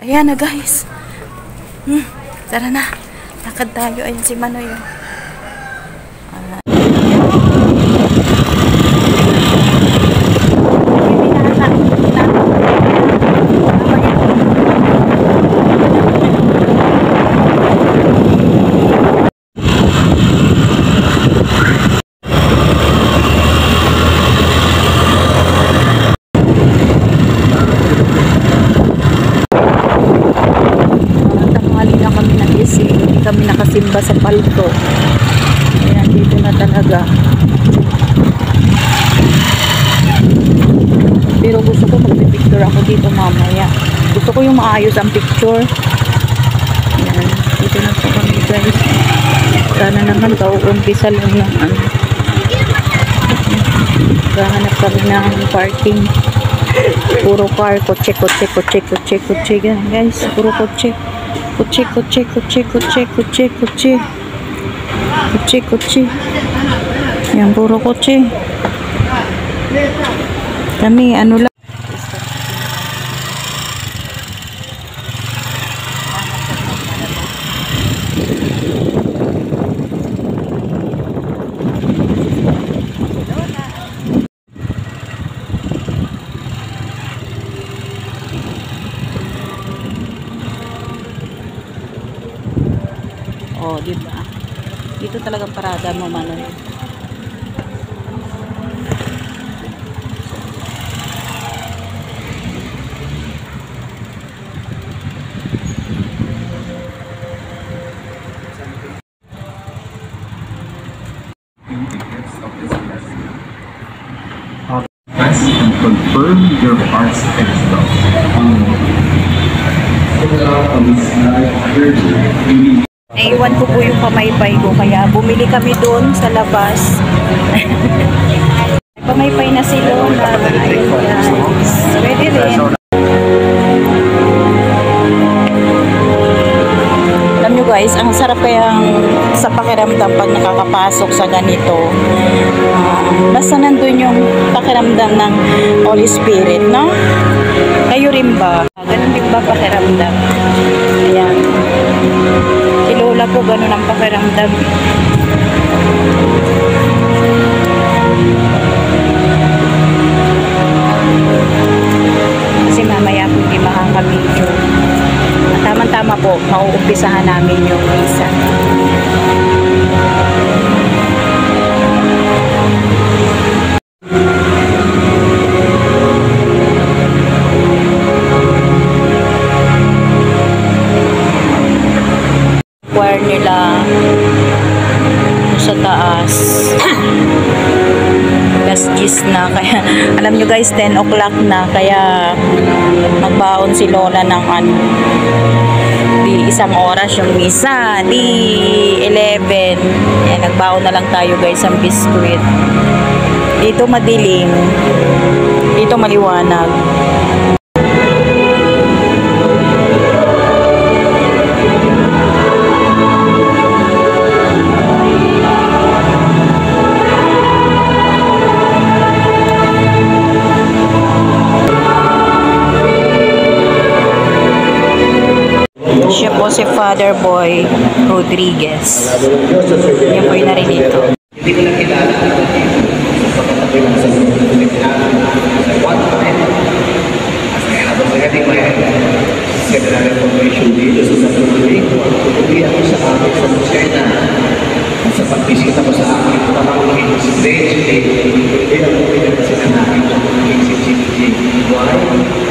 Ayan na guys. Tara na. Lakad tayo. Ayan si Manoy. Kami nakasimba sa palto. Ayan, dito na talaga. Pero gusto ko magpipicture ako dito mamaya. Gusto ko yung maayos ang picture. Ayan, dito na po kami guys. Sana naman umpisa lang ng ano. Gahanap kami ng parking. Puro car, kotse yan guys. Puro kotse. Kutsi. Yan, puro kutsi. Kami, ano lang. Oh, diba? Dito talagang parada mo, Manoy. Press and confirm your parts extra. Naiwan ko po yung pamaypay ko, kaya bumili kami doon sa labas. Pamaypay na si Lola. Ayun guys. Pwede rin. Alam nyo guys, ang sarap kayang sa pakiramdam pag nakakapasok sa ganito. Basta nandun yung pakiramdam ng Holy Spirit, no? Kayo rin ba? Ganun din ba pakiramdam? Ayan. Si Lola po ganun ang pakiramdam. Kasi mamaya po hindi makaka-video. Tama-tama po, mauumpisahan namin yung isa. Choir nila sa taas. Last gis na, kaya alam nyo guys, 10 o'clock na, kaya magbaon si Lola ng ano, di isang oras yung misa, di 11. Ayan, nagbaon na lang tayo guys ang biskuit. Dito madilim, dito maliwanag. Siya po si Father Boy Rodriguez. Yan po yung narinito. Hindi ko lang kilala. Pagkatabi lang sa mga one time, as I have already my several information dito sa patuloy ko, at patuloy ako sa akin sa China. At sa pagbisita ko sa akin, pamangkin si Grace, hindi ako pinag kasi na namin sa pagkaking si GG. Why?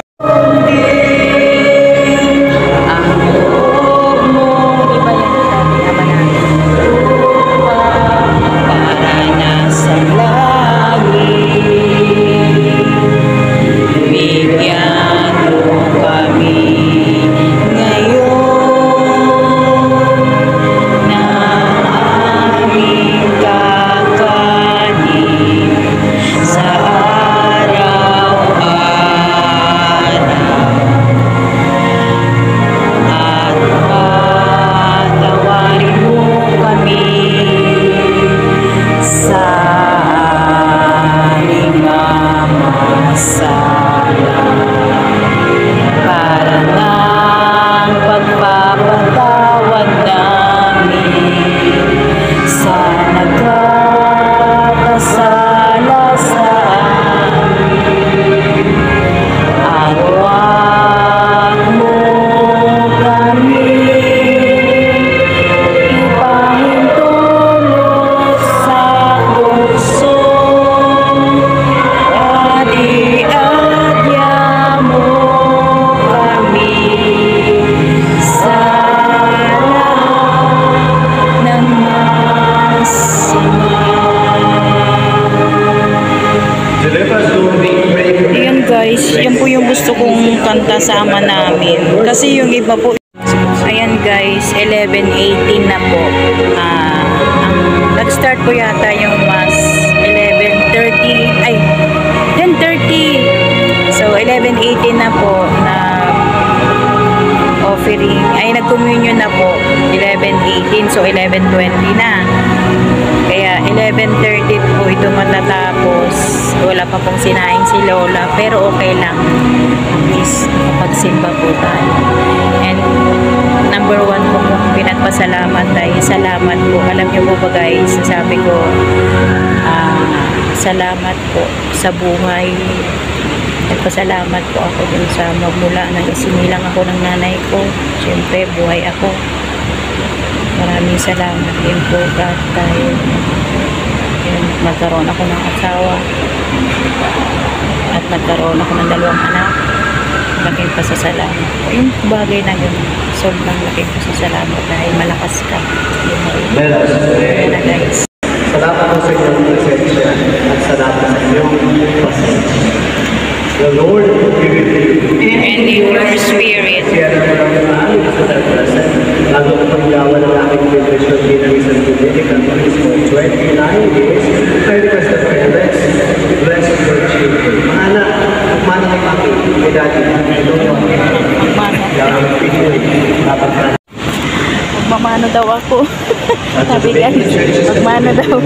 Kasi yung iba po, ayan guys, 11:18 na po. Nag-start po yata yung mass 11:30, ay 10:30. So 11:18 na po na offering, ay nag-communion na po 11:18, so 11:20 na. Kaya 11:30 po ito matatapos. Wala pa pong sinaing si Lola, pero okay lang. Please, magsimba po tayo. And number 1 po kung pinagpasalamat tayo. Salamat po. Alam niyo po ba guys, sabi ko, salamat po sa buhay. Nagpasalamat po ako dun sa magmula na isinilang ako ng nanay ko. Siyempre, buhay ako. Maraming salamat din po God tayo. Nagkaroon ako ng asawa. At nagkaroon ako ng 2 anak. Laking pasasalamat po. Yung bagay na yun, sobrang laking pasasalamat dahil malakas ka. Let us pray. Na guys. Salamat po sa inyong presensya at salamat sa inyong pasensya. The Lord will be with you. And in your spirit. Siya na naman sa present. Lalo ko pang gawa ng aking privilege ng bilang isang Dominican priest for 29 years. I request the parents, bless your children. Mga anak, magmana kay Mami, kay Daddy, kay Lolo. Yung Pinoy, dapat na. Magmamano daw ako. Sabi guys, magmano daw.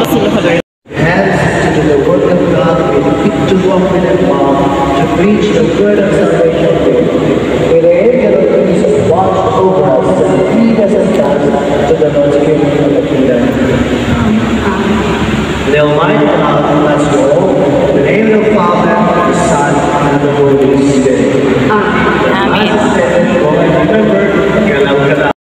Kasi Lord. Hands to do the work of God with feet to walk with and palm to preach the word of salvation with. May the angel of peace watch over us and lead us and guide us to the Lord's kingdom of the kingdom. The Almighty God bless you all. In the name of the Father, the Son, and the Holy Spirit. Amen. As I said, go and remember, galang galang.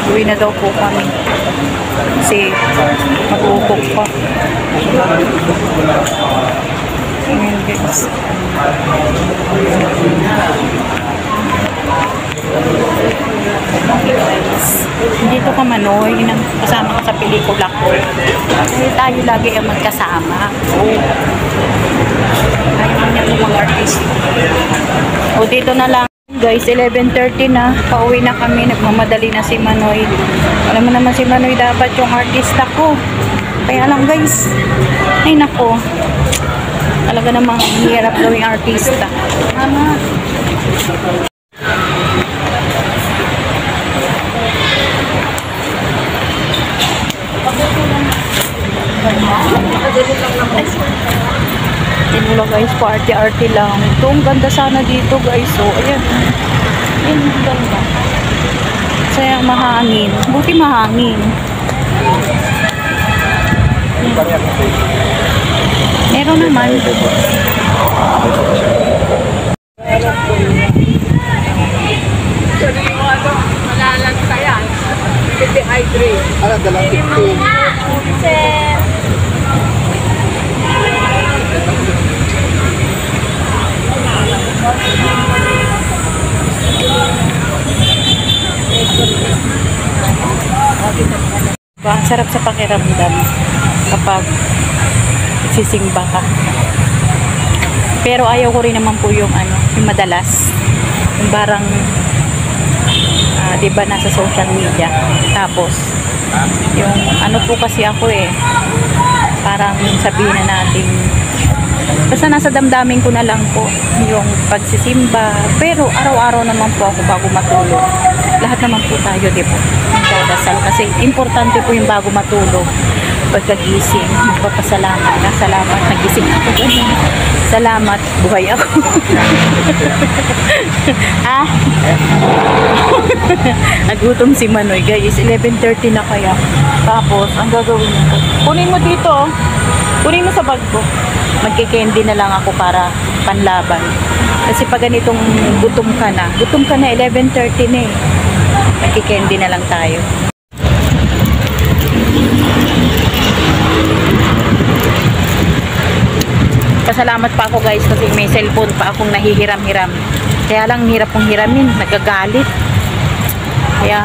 Uwi na daw po kami. Kasi mag-uukok pa. Ayan guys. Dito ka Manoy, kasama ka sa pelikula ko. Kasi tayo lagi ang magkasama. Ayaw niya itong mga artist. O dito na lang. Guys, 11:30 na. Pauwi na kami. Nagmamadali na si Manoy. Alam mo naman si Manoy dapat yung artista ko. Kaya lang guys. Ay nako. Talaga namang hirap daw yung artista. Mama. Tinula guys, party-arty lang. Ito, ang ganda sana dito guys. So, ayan. Ayan, ang ganda. Sayang mahangin. Buti mahangin. Meron naman. Ang sarap sa pakiramdam kapag sisimba ka. Pero ayaw ko rin naman po yung yung madalas. Yung parang 'di ba nasa social media. Tapos yung po kasi ako parang sabihin na natin basta nasa damdamin ko na lang po yung pagsisimba. Pero araw-araw naman po ako bago matulog. Lahat naman po tayo, di po, magdadasal kasi importante po yung bago matulog. Pagkagising, magpapasalamat na, salamat, nagising ako ganun. Salamat, buhay ako. Nagutom si Manoy, guys. 11:30 na kaya. Tapos, ang gagawin ko, kunin mo dito, kunin mo sa bag ko. Magkikendy na lang ako para panlaban. Kasi pag ganitong gutom ka na, 11:30 na Magkikendy na lang tayo. nagpapasalamat pa ako guys kasi may cellphone pa akong nahihiram-hiram. Kaya lang hirap kong hiramin, nagagalit. Kaya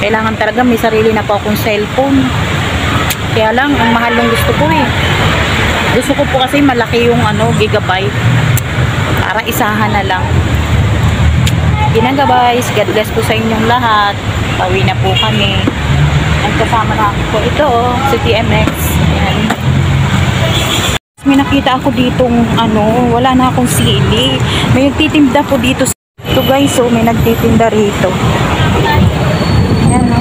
kailangan talaga may sarili na po akong cellphone. Kaya lang ang mahal ng gusto ko eh. Gusto ko po kasi malaki yung gigabyte. Para isahan na lang. Ginaga guys, God bless po sa inyong lahat. Pauwi na po kami. Ang kasama na po ito, si TMX. Ayan. May nakita ako ditong wala na akong sili. May nagtitinda po dito. Ito guys, may nagtitinda rito. Ayan o.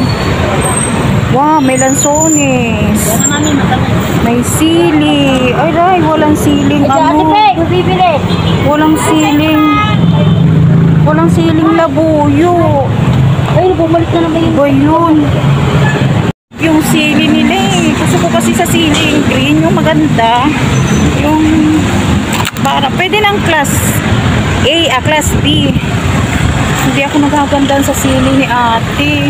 Wow, may lansones. May sili. Ay, walang siling Walang siling labuyo. Ay, bumalik na naman yung... Ba yun? Yung sili nila eh. Gusto ko kasi sa siling green, yung maganda. Yung para, pwede ng class A, class B. Hindi ako nagagandaan sa sili ni ate.